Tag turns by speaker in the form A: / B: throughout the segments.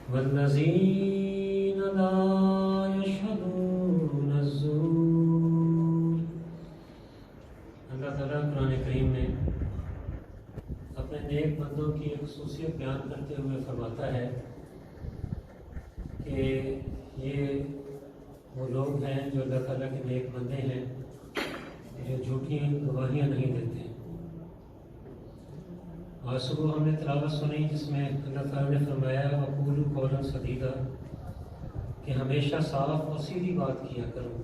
A: والذین لا یشہدون الزور۔ اللہ تعالیٰ قرآن کریم میں اپنے نیک بندوں کی ایک خصوصیت بیان کرتے ہوئے فرماتا ہے کہ یہ وہ لوگ ہیں جو اللہ تعالیٰ کے نیک بندے ہیں، جو جھوٹی گواہیاں نہیں دیتے۔ آج صبح ہم نے تلاوت سنی جس میں اللہ تعالیٰ نے فرمایا وَقُولُوا قَوْلًا سَدِيدًا، کہ ہمیشہ صاف اور سیدھی بات کیا کرو۔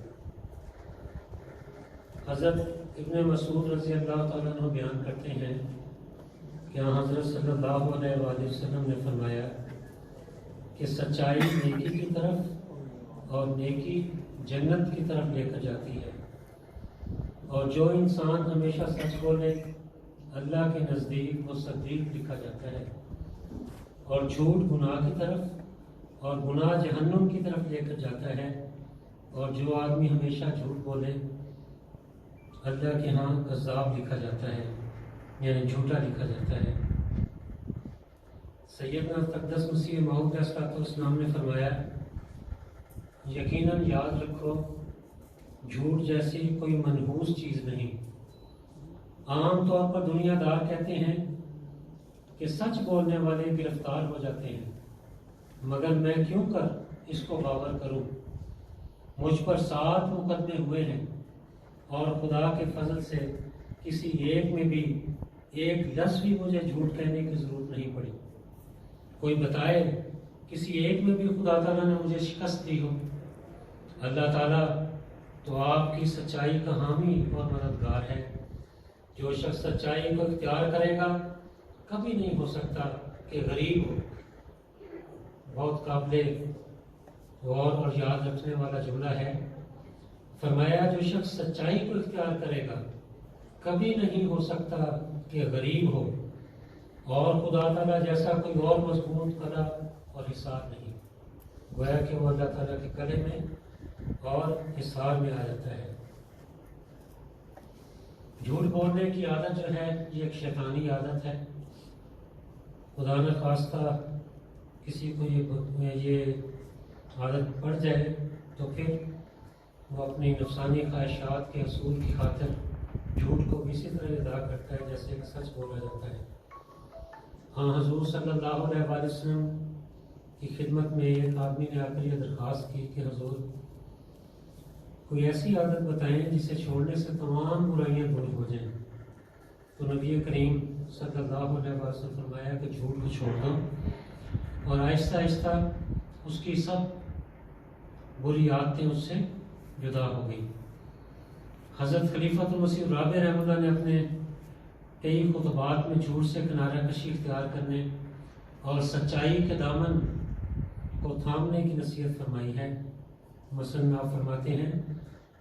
A: حضرت ابن مسعود رضی اللہ تعالیٰ عنہ بیان کرتے ہیں کہ حضرت صلی اللہ علیہ وآلہ وسلم نے فرمایا کہ سچائی نیکی کی طرف اور نیکی جنت کی طرف لے کر جاتی ہے، اور جو انسان ہمیشہ سچ بولے اللہ کے نزدیک وہ صدیق لکھا جاتا ہے، اور جھوٹ گناہ کی طرف اور گناہ جہنم کی طرف لے کر جاتا ہے، اور جو آدمی ہمیشہ جھوٹ بولے اللہ کے ہاں کذاب لکھا جاتا ہے، یعنی جھوٹا لکھا جاتا ہے۔ سیدنا تقدس مسیح موعود علیہ السلام نے فرمایا یقیناً یاد رکھو جھوٹ جیسی کوئی منحوس چیز نہیں۔ عام طور پر دنیا دار کہتے ہیں کہ سچ بولنے والے گرفتار ہو جاتے ہیں، مگر میں کیوں کر اس کو باور کروں؟ مجھ پر 7 مقدمے ہوئے ہیں اور خدا کے فضل سے کسی ایک میں بھی ایک لفظ بھی مجھے جھوٹ کہنے کی ضرورت نہیں پڑی۔ کوئی بتائے کسی ایک میں بھی خدا تعالیٰ نے مجھے شکست دی ہو؟ اللہ تعالیٰ تو آپ کی سچائی کا حامی اور مددگار ہے۔ جو شخص سچائی کو اختیار کرے گا کبھی نہیں ہو سکتا کہ غریب ہو۔ بہت قابل غور اور یاد رکھنے والا جملہ ہے۔ فرمایا جو شخص سچائی کو اختیار کرے گا کبھی نہیں ہو سکتا کہ غریب ہو، اور خدا تعالیٰ جیسا کوئی اور مضبوط قلعہ اور حصار نہیں۔ گویا کہ وہ اللہ تعالیٰ کے قلعے میں اور حصار میں آ جاتا ہے۔ جھوٹ بولنے کی عادت جو ہے یہ ایک شیطانی عادت ہے۔ خدا نہ خواستہ کسی کو یہ عادت پڑ جائے تو پھر وہ اپنی نفسانی خواہشات کے اصول کی خاطر جھوٹ کو بھی اسی طرح ادا کرتا ہے جیسے کہ سچ بولا جاتا ہے۔ ہاں حضور صلی اللہ علیہ وآلہ وسلم کی خدمت میں ایک آدمی نے آ کر یہ درخواست کی کہ حضور کوئی ایسی عادت بتائیں جسے چھوڑنے سے تمام برائیاں دور ہو جائیں۔ تو نبی کریم صلی اللہ علیہ وآلہ وسلم فرمایا کہ جھوٹ کو چھوڑ دو، اور آہستہ آہستہ اس کی سب بری عادتیں اس سے جدا ہو گئی۔ حضرت خلیفۃ المسیح الرابع رحمہ اللہ نے اپنے کئی خطبات میں جھوٹ سے کنارہ کشی اختیار کرنے اور سچائی کے دامن کو تھامنے کی نصیحت فرمائی ہے۔ مثلاً آپ فرماتے ہیں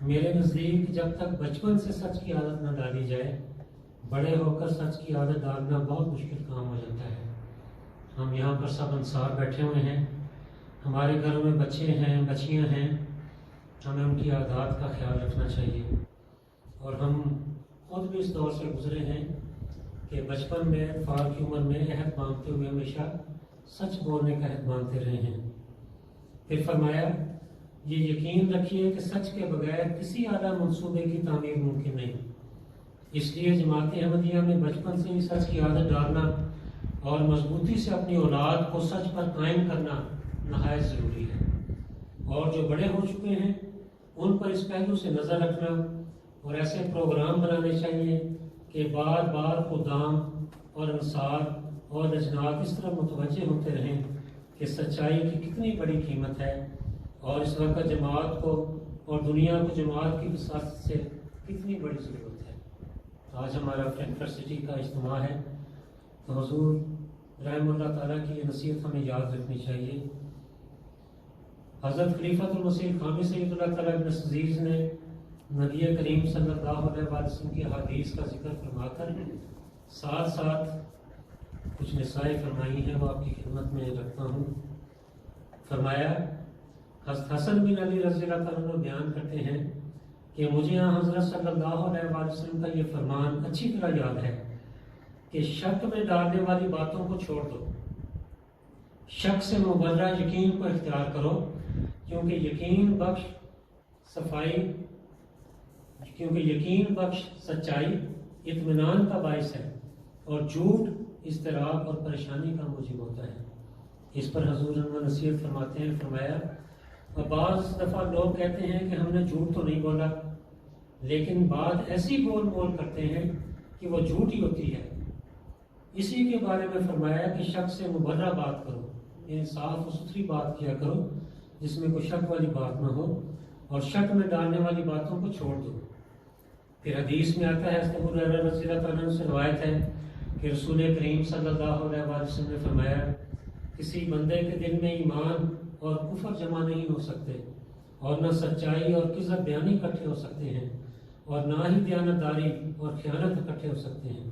A: میرے نزدیک جب تک بچپن سے سچ کی عادت نہ ڈالی جائے بڑے ہو کر سچ کی عادت ڈالنا بہت مشکل کام ہو جاتا ہے۔ ہم یہاں پر سب انصار بیٹھے ہوئے ہیں، ہمارے گھروں میں بچے ہیں، بچیاں ہیں، ہمیں ان کی عادات کا خیال رکھنا چاہیے، اور ہم خود بھی اس دور سے گزرے ہیں کہ بچپن میں فار کی عمر میں عہد باندھتے ہوئے ہمیشہ سچ بولنے کا عہد باندھتے رہے ہیں۔ پھر فرمایا یہ یقین رکھیے کہ سچ کے بغیر کسی اعلیٰ منصوبے کی تعمیر ممکن نہیں۔ اس لیے جماعت احمدیہ میں بچپن سے ہی سچ کی عادت ڈالنا اور مضبوطی سے اپنی اولاد کو سچ پر قائم کرنا نہایت ضروری ہے، اور جو بڑے ہو چکے ہیں ان پر اس پہلو سے نظر رکھنا اور ایسے پروگرام بنانے چاہیے کہ بار بار خدام اور انصار اور لجنات اس طرح متوجہ ہوتے رہیں کہ سچائی کی کتنی بڑی قیمت ہے، اور اس وقت جماعت کو اور دنیا کو جماعت کی وساطت سے کتنی بڑی ضرورت ہے۔ آج ہمارا فرینکفرٹ سٹی کا اجتماع ہے، تو حضور رحم اللہ تعالیٰ کی یہ نصیحت ہمیں یاد رکھنی چاہیے۔ حضرت خلیفۃ المسیح خامی سید اللہ تعالیٰ ابن عزیز نے نبی کریم صلی اللہ علیہ وسلم کی حدیث کا ذکر فرما کر ساتھ ساتھ کچھ نصائح فرمائی ہیں، وہ آپ کی خدمت میں رکھتا ہوں۔ فرمایا حسن بن علی رضی اللہ تعالیٰ بیان کرتے ہیں کہ مجھے یہاں حضرت صلی اللہ علیہ وسلم کا یہ فرمان اچھی طرح یاد ہے کہ شک میں ڈالنے والی باتوں کو چھوڑ دو۔ شک سے مبرہ یقین کو اختیار کرو، کیونکہ یقین بخش سچائی اطمینان کا باعث ہے، اور جھوٹ اضطراب اور پریشانی کا موجب ہوتا ہے۔ اس پر حضور انہوں نصیحت فرماتے ہیں، فرمایا اور بعض دفعہ لوگ کہتے ہیں کہ ہم نے جھوٹ تو نہیں بولا، لیکن بات ایسی بول کرتے ہیں کہ وہ جھوٹ ہی ہوتی ہے۔ اسی کے بارے میں فرمایا کہ شک سے مبرہ بات کرو، یعنی صاف و ستھری بات کیا کرو جس میں کوئی شک والی بات نہ ہو، اور شک میں ڈالنے والی باتوں کو چھوڑ دو۔ پھر حدیث میں آتا ہے، ابو ہریرہ رضی اللہ تعالیٰ عنہ سے روایت ہے کہ رسول کریم صلی اللہ علیہ وسلم نے فرمایا، کسی بندے کے دل میں ایمان اور کفر جمع نہیں ہو سکتے، اور نہ سچائی اور کذب بیانی اکٹھے ہو سکتے ہیں، اور نہ ہی دیانتداری اور خیانت اکٹھے ہو سکتے ہیں۔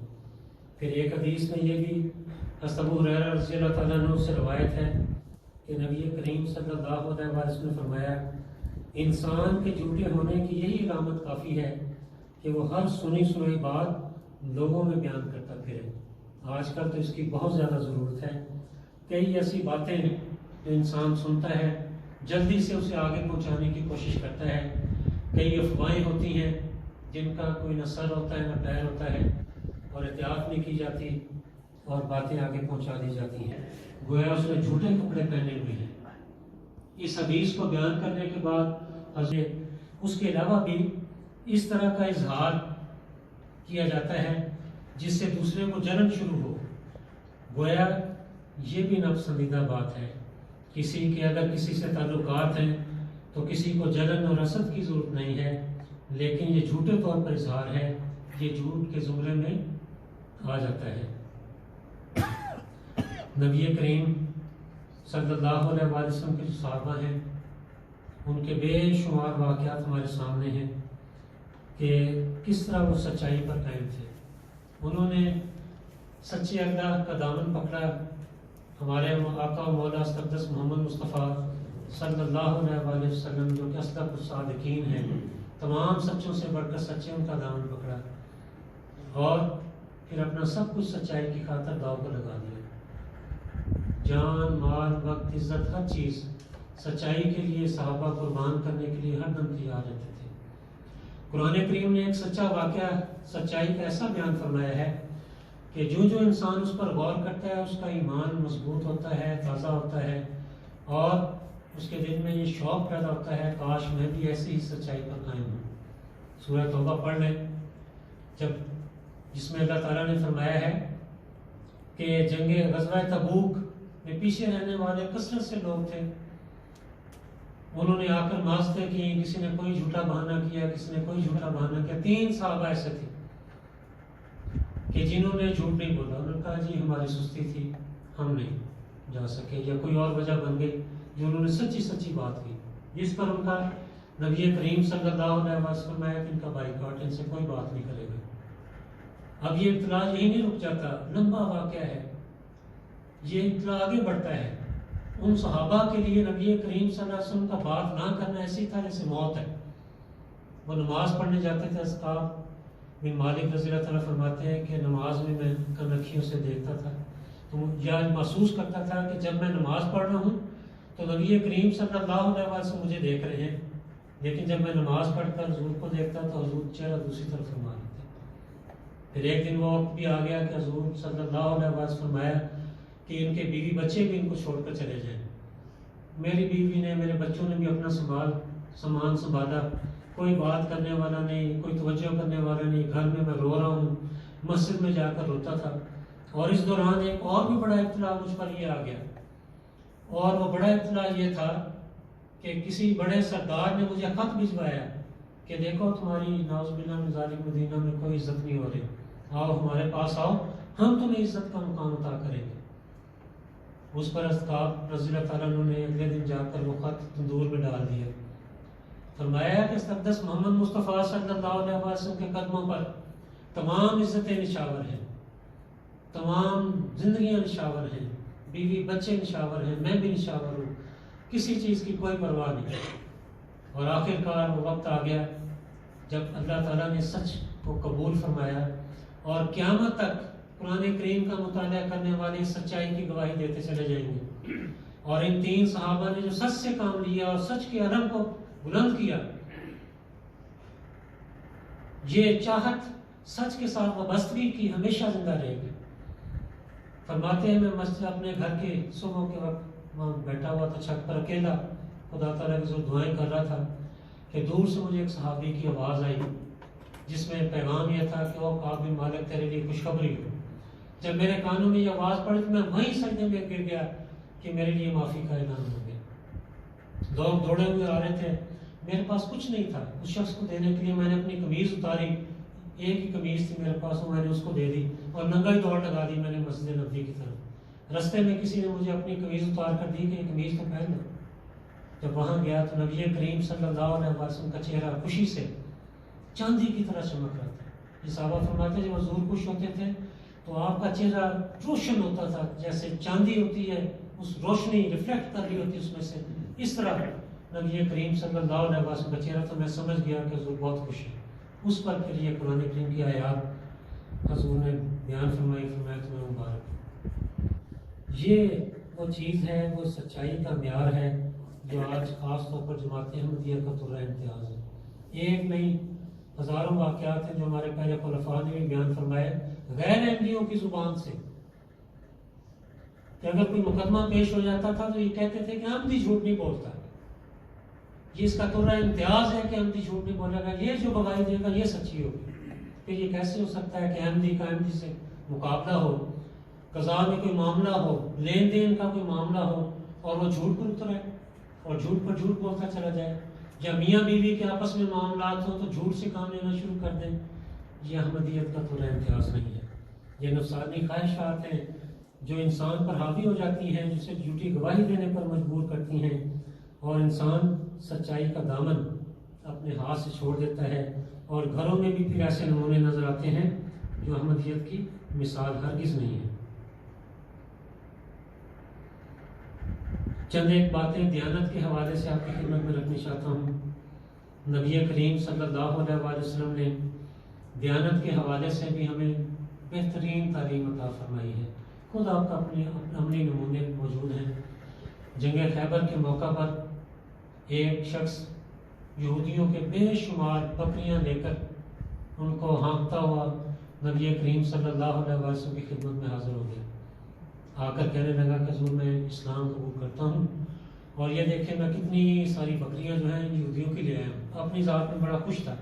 A: پھر ایک حدیث میں یہ بھی ابو ہریرہ رضی اللہ تعالیٰ عنہ سے روایت ہے کہ نبی کریم صلی اللہ علیہ وسلم نے فرمایا، انسان کے جھوٹے ہونے کی یہی علامت کافی ہے کہ وہ ہر سنی سنائی بات لوگوں میں بیان کرتا پھرے۔ آج کل تو اس کی بہت زیادہ ضرورت ہے۔ کئی ایسی باتیں جو انسان سنتا ہے جلدی سے اسے آگے پہنچانے کی کوشش کرتا ہے، کئی افواہیں ہوتی ہیں جن کا کوئی نہ سر ہوتا ہے نہ پیر ہوتا ہے، اور احتیاط نہیں کی جاتی اور باتیں آگے پہنچا دی جاتی ہیں، گویا اس نے جھوٹے کپڑے پہنے ہوئے ہیں۔ اس حدیث کو بیان کرنے کے بعد حضرت اس کے علاوہ بھی اس طرح کا اظہار کیا جاتا ہے جس سے دوسرے کو جلن شروع ہو، گویا یہ بھی ناپسندیدہ بات ہے۔ اگر کسی سے تعلقات ہیں تو کسی کو جلن اور حسد کی ضرورت نہیں ہے، لیکن یہ جھوٹے طور پر اظہار ہے، یہ جھوٹ کے زمرے میں آ جاتا ہے۔ نبی کریم صلی اللہ علیہ وسلم کے جو صحابہ ہیں ان کے بے شمار واقعات ہمارے سامنے ہیں کہ کس طرح وہ سچائی پر قائم تھے۔ انہوں نے سچے اللہ کا دامن پکڑا۔ ہمارے آقا و مولا استقدس محمد مصطفیٰ صلی اللہ علیہ وآلہ وسلم جو کہ اصدق الصادقین ہیں، تمام سچوں سے بڑھ کر سچے ان کا دامن پکڑا اور پھر اپنا سب کچھ سچائی کی خاطر داؤ پر لگا دیا۔ جان، مال، وقت، عزت، ہر چیز سچائی کے لیے صحابہ قربان کرنے کے لیے ہر دم تیار رہتے تھے۔ قرآن کریم نے ایک سچا واقعہ سچائی کا ایسا بیان فرمایا ہے کہ جو انسان اس پر غور کرتا ہے اس کا ایمان مضبوط ہوتا ہے، تازہ ہوتا ہے، اور اس کے دل میں یہ شوق پیدا ہوتا ہے کاش میں بھی ایسی ہی سچائی پر قائم ہوں۔ سورہ توبہ پڑھ لیں، جس میں اللہ تعالیٰ نے فرمایا ہے کہ جنگ غزوہ تبوک میں پیچھے رہنے والے کثرت سے لوگ تھے، انہوں نے آ کر ماستے کی، کسی نے کوئی جھوٹا بہانہ کیا، کسی نے کوئی جھوٹا بہانہ کیا۔ 3 صحابہ ایسے تھے کہ جنہوں نے جھوٹ نہیں بولا، انہوں نے کہا جی ہماری سستی تھی، ہم نہیں جا سکے، یا کوئی اور وجہ بن گئی جو انہوں نے سچی بات کی، جس پر ان کا نبی کریم صلی اللہ علیہ وسلم کہ ان کا بائیکاٹ، ان سے کوئی بات نہیں کرے گا۔ اب یہ اطلاع یہی نہیں رک جاتا، لمبا واقعہ ہے، یہ اطلاع آگے بڑھتا ہے۔ ان صحابہ کے لیے نبی کریم صلی اللہ علیہ وسلم کا بات نہ کرنا ایسی تھا جیسے موت ہے۔ وہ نماز پڑھنے جاتے تھے، اسقاف بن مالک رضی اللہ تعالیٰ فرماتے ہیں کہ نماز میں کنکھیوں سے دیکھتا تھا تو یا محسوس کرتا تھا کہ جب میں نماز پڑھ رہا ہوں تو نبی کریم صلی اللہ علیہ وسلم مجھے دیکھ رہے ہیں، لیکن جب میں نماز پڑھ کر حضور کو دیکھتا تو حضور چہرہ دوسری طرف فرما لیتے۔ پھر ایک دن وہ وقت بھی آ گیا کہ حضور صلی اللہ علیہ وسلم فرمایا کہ ان کے بیوی بچے بھی ان کو چھوڑ کر چلے جائیں۔ میری بیوی نے، میرے بچوں نے بھی اپنا سامان سنبھالا، کوئی بات کرنے والا نہیں، کوئی توجہ کرنے والا نہیں، گھر میں رو رہا ہوں، مسجد میں جا کر روتا تھا۔ اور اس دوران ایک اور بھی بڑا اطلاع مجھ پر یہ آ گیا، اور وہ بڑا اطلاع یہ تھا کہ کسی بڑے سردار نے مجھے خط بھجوایا کہ دیکھو تمہاری نعوذ باللہ من ذالک مدینہ میں کوئی عزت نہیں ہو رہی، آؤ ہمارے پاس آؤ، ہم تمہیں عزت کا مقام عطا کریں گے۔ اس پر اسقاف رضی اللہ تعالیٰ عنہ نے اگلے دن جا کر وہ خط تندور میں ڈال دیا۔ فرمایا کہ استقدس محمد مصطفیٰ صلی اللہ علیہ وسلم کے قدموں پر تمام عزتیں نشاور ہیں، تمام زندگیاں نشاور ہیں، بیوی بچے نشاور ہیں، میں بھی نشاور ہوں، کسی چیز کی کوئی پرواہ نہیں۔ اور آخر کار وہ وقت آ گیا جب اللہ تعالیٰ نے سچ کو قبول فرمایا، اور قیامت تک قرآن کریم کا مطالعہ کرنے والے سچائی کی گواہی دیتے چلے جائیں گے۔ اور ان 3 صحابہ نے جو سچ سے کام لیا اور سچ کے علم کو بلند کیا، یہ چاہت سچ کے ساتھ وابستگی کی ہمیشہ زندہ رہے گی۔ فرماتے ہیں میں مسجد اپنے گھر کے صبح کے وقت وہاں بیٹھا ہوا تھا چھت پر اکیلا، خدا تعالیٰ کی دعائیں کر رہا تھا کہ دور سے مجھے ایک صحابی کی آواز آئی جس میں پیغام یہ تھا کہ وہ کعب بن مالک تیرے لیے خوشخبری ہو۔ جب میرے کانوں میں یہ آواز پڑی تو میں وہیں سجدے میں گر گیا کہ میرے لیے معافی کا اعلان ہو گیا۔ لوگ دوڑے ہوئے آ رہے تھے، میرے پاس کچھ نہیں تھا اس شخص کو دینے کے لیے۔ میں نے اپنی قمیض اتاری، ایک ہی قمیض تھی میرے پاس، میں نے اس کو دے دی اور ننگا ہی دوڑ لگا دی میں نے مسجد نبوی کی طرف۔ رستے میں کسی نے مجھے اپنی قمیض اتار کر دی کہ یہ قمیض تو پہن لو۔ جب وہاں گیا تو نبی کریم صلی اللہ علیہ وسلم کا چہرہ خوشی سے چاندی کی طرح چمک رہا تھا۔ یہ صحابہ فرماتے جب حضور خوش ہوتے تھے تو آپ کا چہرہ روشن ہوتا تھا، جیسے چاندی ہوتی ہے اس روشنی ریفلیکٹ کر رہی ہوتی ہے اس میں سے، اس طرح نبی کریم صلی اللہ علیہ وسلم کا چہرہ۔ تو میں سمجھ گیا کہ حضور بہت خوش ہے۔ اس پر پھر یہ قرآن کریم کی آیات حضور نے بیان فرمایا تمہیں مبارک۔ یہ وہ چیز ہے، وہ سچائی کا معیار ہے جو آج خاص طور پر جماعت احمدیہ کا طرح امتیاز ہے۔ ایک نہیں ہزاروں واقعات ہیں جو ہمارے پہلے خلفاء نے بھی بیان فرمائے غیر احمدیوں کی زبان سے، کہ اگر کوئی مقدمہ پیش ہو جاتا تھا تو یہ کہتے تھے کہ احمدی جھوٹ نہیں بولتا۔ یہ اس کا طرح امتیاز ہے کہ احمدی جھوٹ نہیں بولے گا، یہ جو گواہی دے گا یہ سچی ہوگی۔ پھر یہ کیسے ہو سکتا ہے کہ احمدی کا احمدی سے مقابلہ ہو، قضاء میں کوئی معاملہ ہو، لین دین کا کوئی معاملہ ہو اور وہ جھوٹ پر اترے اور جھوٹ پر جھوٹ بولتا چلا جائے، یا میاں بیوی کے آپس میں معاملات ہو تو جھوٹ سے کام لینا شروع کر دیں۔ یہ احمدیت کا طرح امتیاز نہیں ہے۔ یہ نفسانی خواہشات ہیں جو انسان پر حاوی ہو جاتی ہیں، جسے جھوٹی گواہی دینے پر مجبور کرتی ہیں، اور انسان سچائی کا دامن اپنے ہاتھ سے چھوڑ دیتا ہے۔ اور گھروں میں بھی پھر ایسے نمونے نظر آتے ہیں جو احمدیت کی مثال ہرگز نہیں ہے۔ چند ایک باتیں دیانت کے حوالے سے آپ کی خدمت میں رکھنی چاہتا ہوں۔ نبی کریم صلی اللہ علیہ وآلہ وسلم نے دیانت کے حوالے سے بھی ہمیں بہترین تعلیم عطا فرمائی ہے۔ خود آپ کا اپنے عملی نمونے موجود ہیں۔ جنگ خیبر کے موقع پر ایک شخص یہودیوں کے بے شمار بکریاں لے کر ان کو ہانکتا ہوا نبی کریم صلی اللہ علیہ وسلم کی خدمت میں حاضر ہو گیا۔ آ کر کہنے لگا کہ حضور میں اسلام قبول کرتا ہوں، اور یہ دیکھیں میں کتنی ساری بکریاں جو ہیں یہودیوں کی لے آیا ہوں۔ اپنی ذات میں بڑا خوش تھا۔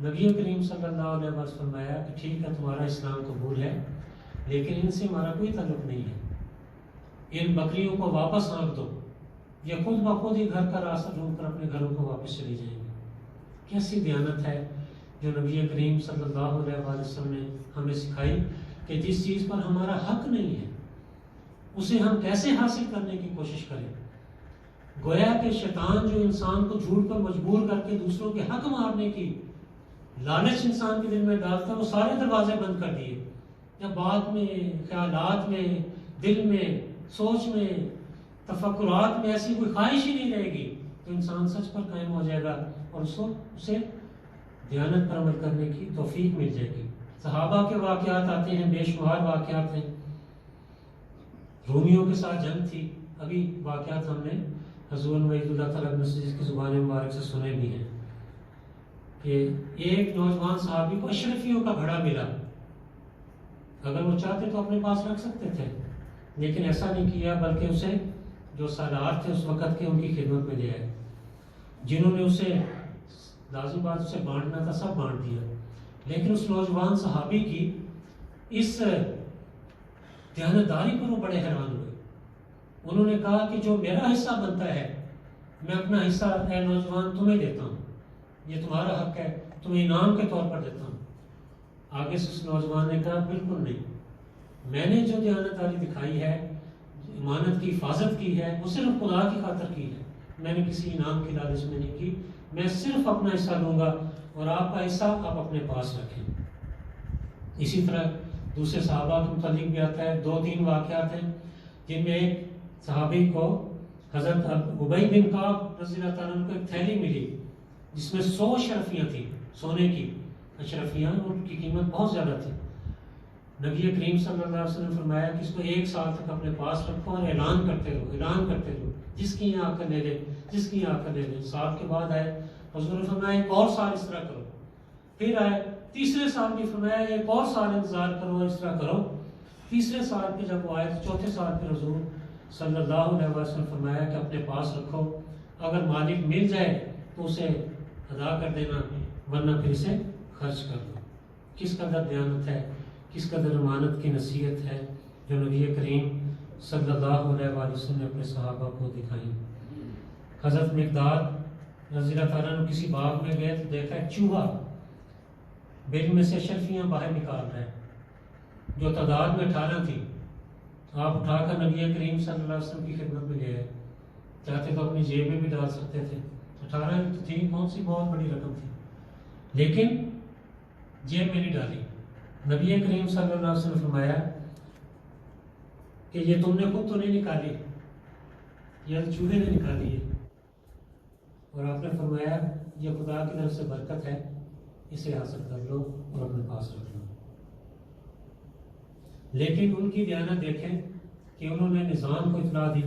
A: نبی کریم صلی اللہ علیہ وسلم فرمایا کہ ٹھیک ہے تمہارا اسلام قبول ہے، لیکن ان سے ہمارا کوئی تعلق نہیں ہے۔ ان بکریوں کو واپس آنکھ دو، یہ خود بخود ہی گھر کا راستہ ڈھونڈ کر اپنے گھروں کو واپس چلی جائیں گے۔ کیسی دیانت ہے جو نبی کریم صلی اللہ علیہ وسلم نے ہمیں سکھائی کہ جس چیز پر ہمارا حق نہیں ہے اسے ہم کیسے حاصل کرنے کی کوشش کریں۔ گویا کہ شیطان جو انسان کو جھوٹ پر مجبور کر کے دوسروں کے حق مارنے کی لالچ انسان کے دل میں ڈالتا ہے، وہ سارے دروازے بند کر دیے۔ جب بات میں، خیالات میں، دل میں، سوچ میں، تفکرات میں ایسی کوئی خواہش ہی نہیں رہے گی تو انسان سچ پر قائم ہو جائے گا اور اسے دیانت پر عمل کرنے کی توفیق مل جائے گی۔ صحابہ کے واقعات آتے ہیں، بے شمار واقعات ہیں۔ رومیوں کے ساتھ جنگ تھی، ابھی واقعات ہم نے حضور وحید اللہ تعالیٰ کی زبان مبارک سے سنے بھی ہیں کہ ایک نوجوان صحابی کو اشرفیوں کا گھڑا ملا۔ اگر وہ چاہتے تو اپنے پاس رکھ سکتے تھے، لیکن ایسا نہیں کیا، بلکہ اسے جو سالار تھے اس وقت کے ان کی خدمت میں لے آئے، جنہوں نے اسے لازم بات اسے بانٹنا تھا سب بانٹ دیا۔ لیکن اس نوجوان صحابی کی اس دیانتداری پر وہ بڑے حیران ہوئے۔ انہوں نے کہا کہ جو میرا حصہ بنتا ہے میں اپنا حصہ اے نوجوان تمہیں دیتا ہوں، یہ تمہارا حق ہے، تمہیں انعام کے طور پر دیتا ہوں۔ آگے سے اس نوجوان نے کہا بالکل نہیں، میں نے جو دیانتداری دکھائی ہے، امانت کی حفاظت کی ہے، وہ صرف خدا کی خاطر کی ہے، میں نے کسی انعام کی لالچ میں نہیں کی، میں صرف اپنا حصہ لوں گا اور آپ کا حصہ آپ اپنے پاس رکھیں۔ اسی طرح دوسرے صحابہ کے متعلق بھی آتا ہے، 2-3 واقعات ہیں جن میں ایک صحابی کو حضرت ابی بن کعب رضی اللہ تعالیٰ عنہ کو ایک تھیلی ملی جس میں 100 اشرفیاں تھیں، سونے کی اشرفیاں، ان کی قیمت بہت زیادہ تھی۔ نبی کریم صلی اللہ علیہ وسلم نے فرمایا کہ اس کو 1 سال تک اپنے پاس رکھو اور اعلان کرتے رہو، جس کی یہاں آ کر لے لے، جس کی یہاں آ کر لے لے۔ سال کے بعد آئے حضور نے فرمایا 1 اور سال اس طرح کرو، پھر آئے تیسرے سال بھی فرمایا 1 اور سال انتظار کرو، اس طرح کرو۔ تیسرے سال پہ جب وہ آئے تو چوتھے سال پہ حضور صلی اللہ علیہ وسلم فرمایا کہ اپنے پاس رکھو، اگر مالک مل جائے تو اسے ادا کر دینا، ورنہ پھر اسے خرچ کر دو۔ کس قدر دیانت ہے، کس قدر امانت کی نصیحت ہے جو نبی کریم صلی اللہ علیہ وسلم نے اپنے صحابہ کو دکھائی۔ حضرت مقداد رضی اللہ تعالیٰ عنہ کسی باغ میں گئے تو دیکھا ایک چوہا بل میں سے شرفیاں باہر نکال رہا ہے جو تعداد میں 18 تھی۔ آپ اٹھا کر نبی کریم صلی اللہ علیہ وسلم کی خدمت میں لے آئے، چاہتے تو اپنی جیب میں بھی ڈال سکتے تھے، 18 تو تھی، کون سی بہت بڑی رقم تھی، لیکن جیب میں نہیں ڈالی۔ نبی کریم صلی اللہ علیہ وسلم نے فرمایا کہ یہ تم نے خود تو نہیں نکالی، یہ چوہے نے نکالی ہے، اور آپ نے فرمایا یہ خدا کی طرف سے برکت ہے، اسے حاصل کر لو اور اپنے پاس رکھ لو۔ لیکن ان کی دیانت دیکھیں کہ انہوں نے نظام کو اطلاع دی،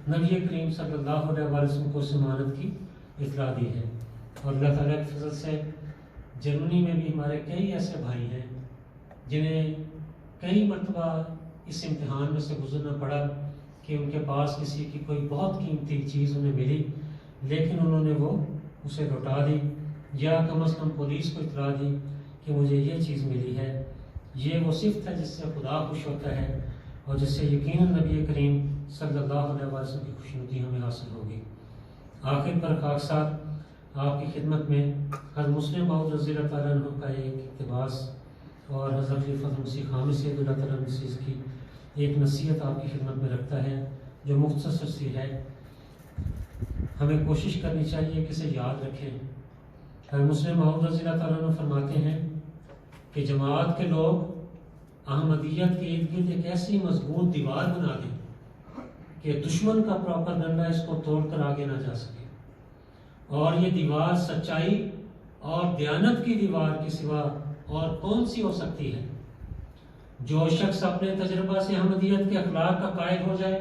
A: نبی کریم صلی اللہ علیہ وسلم کو امانت کی اطلاع دی ہے۔ اور اللہ تعالیٰ کی فضل سے جرمنی میں بھی ہمارے کئی ایسے بھائی ہیں جنہیں کئی مرتبہ اس امتحان میں سے گزرنا پڑا کہ ان کے پاس کسی کی کوئی بہت قیمتی چیز انہیں ملی، لیکن انہوں نے وہ اسے لوٹا دی، یا کم از کم پولیس کو اطلاع دی کہ مجھے یہ چیز ملی ہے۔ یہ وہ صفت ہے جس سے خدا خوش ہوتا ہے اور جس سے یقیناً نبی کریم صلی اللہ علیہ وسلم کی خوشنودی ہمیں حاصل ہوگی۔ آخر پر خاکسار آپ کی خدمت میں حضرت مسلم موعود رضی اللہ تعالیٰ عنہ کا ایک اقتباس اور حضرت خلیفۃ مسیح خامس سید اللہ تعالیٰ عنہ کی ایک نصیحت آپ کی خدمت میں رکھتا ہے جو مختصر سی ہے۔ ہمیں کوشش کرنی چاہیے کہ اسے یاد رکھیں۔ حضرت مسلم موعود رضی اللہ تعالیٰ عنہ فرماتے ہیں کہ جماعت کے لوگ احمدیت کے ارد گرد ایک ایسی مضبوط دیوار بنا دیں کہ دشمن کا پروپیگنڈا اس کو توڑ کر آگے نہ جا سکے، اور یہ دیوار سچائی اور دیانت کی دیوار کے سوا اور کون سی ہو سکتی ہے؟ جو شخص اپنے تجربہ سے احمدیت کے اخلاق کا قائل ہو جائے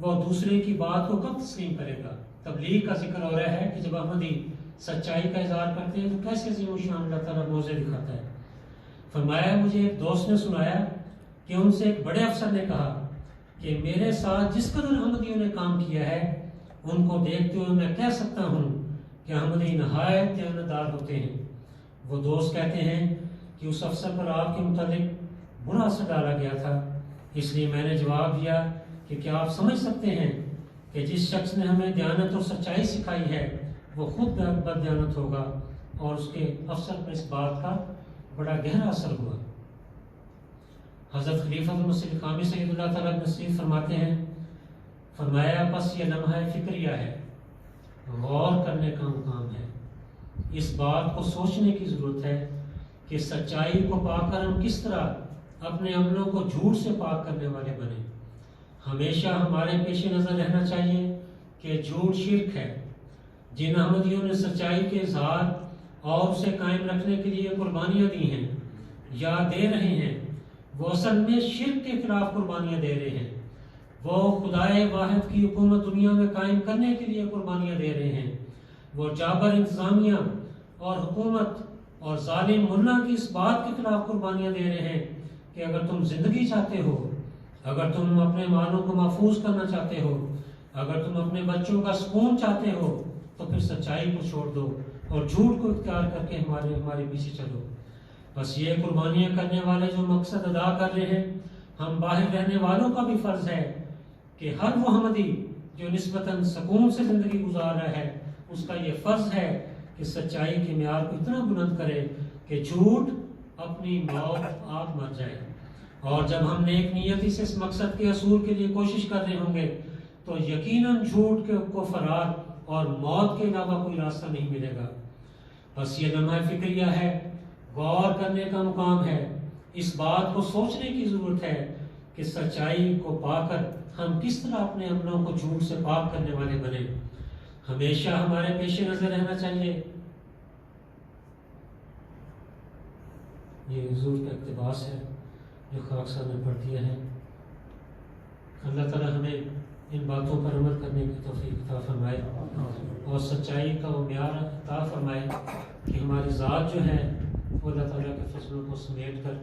A: وہ دوسرے کی بات کو کب تسلیم کرے گا؟ تبلیغ کا ذکر ہو رہا ہے کہ جب احمدی سچائی کا اظہار کرتے ہیں تو کیسے عظیم الشان اللہ تعالیٰ موضع دکھاتا ہے۔ فرمایا مجھے ایک دوست نے سنایا کہ ان سے ایک بڑے افسر نے کہا کہ میرے ساتھ جس قدر احمدیوں نے کام کیا ہے ان کو دیکھتے ہوئے میں کہہ سکتا ہوں کہ احمدی نہایت دیانتدار ہوتے ہیں۔ وہ دوست کہتے ہیں کہ اس افسر پر آپ کے متعلق برا اثر ڈالا گیا تھا، اس لیے میں نے جواب دیا کہ کیا آپ سمجھ سکتے ہیں کہ جس شخص نے ہمیں دیانت اور سچائی سکھائی ہے وہ خود بد دیانت ہوگا، اور اس کے افسر پر اس بات کا بڑا گہرا اثر ہوا۔ حضرت خلیفۃ مسیح خامس سید اللہ تعالیٰ نصیحت فرماتے ہیں، فرمایا پس یہ لمحہ فکریہ ہے، غور کرنے کا مقام ہے۔ اس بات کو سوچنے کی ضرورت ہے کہ سچائی کو پا کر ہم کس طرح اپنے عملوں کو جھوٹ سے پاک کرنے والے بنیں۔ ہمیشہ ہمارے پیش نظر رہنا چاہیے کہ جھوٹ شرک ہے۔ جن احمدیوں نے سچائی کے اظہار اور اسے قائم رکھنے کے لیے قربانیاں دی ہیں یا دے رہے ہیں، وہ اصل میں شرک کے خلاف قربانیاں دے رہے ہیں۔ وہ خدائے واحد کی حکومت دنیا میں قائم کرنے کے لیے قربانیاں دے رہے ہیں۔ وہ جابر انتظامیہ اور حکومت اور ظالم ملا کی اس بات کے خلاف قربانیاں دے رہے ہیں کہ اگر تم زندگی چاہتے ہو، اگر تم اپنے مالوں کو محفوظ کرنا چاہتے ہو، اگر تم اپنے بچوں کا سکون چاہتے ہو تو پھر سچائی کو چھوڑ دو اور جھوٹ کو اختیار کر کے ہمارے پیچھے چلو۔ بس یہ قربانیاں کرنے والے جو مقصد ادا کر رہے ہیں، ہم باہر رہنے والوں کا بھی فرض ہے کہ ہر وہ احمدی جو نسبتاً سکون سے زندگی گزار رہا ہے اس کا یہ فرض ہے کہ سچائی کے معیار کو اتنا بلند کرے کہ جھوٹ اپنی موت آپ مر جائے۔ اور جب ہم نیک نیتی سے اس مقصد کے حصول کے لیے کوشش کر رہے ہوں گے تو یقیناً جھوٹ کو فرار اور موت کے علاوہ کوئی راستہ نہیں ملے گا۔ بس یہ لمحہ فکریہ ہے، غور کرنے کا مقام ہے۔ اس بات کو سوچنے کی ضرورت ہے کہ سچائی کو پا کر ہم کس طرح اپنے عملوں کو جھوٹ سے پاک کرنے والے بنیں۔ ہمیشہ ہمارے پیش نظر رہنا چاہیے۔ یہ حضور کا اقتباس ہے جو خاکسار نے پڑھ دیا ہے. اللہ تعالیٰ ہمیں ان باتوں پر عمل کرنے کی توفیق عطا فرمائے اور سچائی کا وہ معیار عطا فرمائے کہ ہماری ذات جو ہے وہ اللہ تعالیٰ کے فضلوں کو سمیٹ کر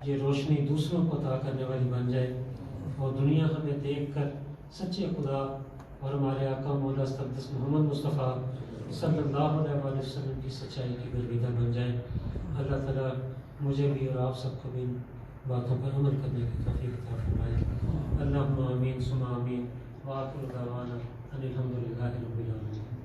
A: یہ روشنی دوسروں کو عطا کرنے والی بن جائے اور دنیا ہمیں دیکھ کر سچے خدا اور ہمارے آقا مولا استقدس محمد مصطفیٰ صلی اللہ علیہ وسلم کی سچائی کی برگزیدہ بن جائے. اللہ تعالیٰ مجھے بھی اور آپ سب کو بھی ان باتوں پر عمل کرنے کی توفیق عطا فرمائے. اللہم آمین ثم آمین وآخر دعوانا ان الحمد للہ رب العالمین.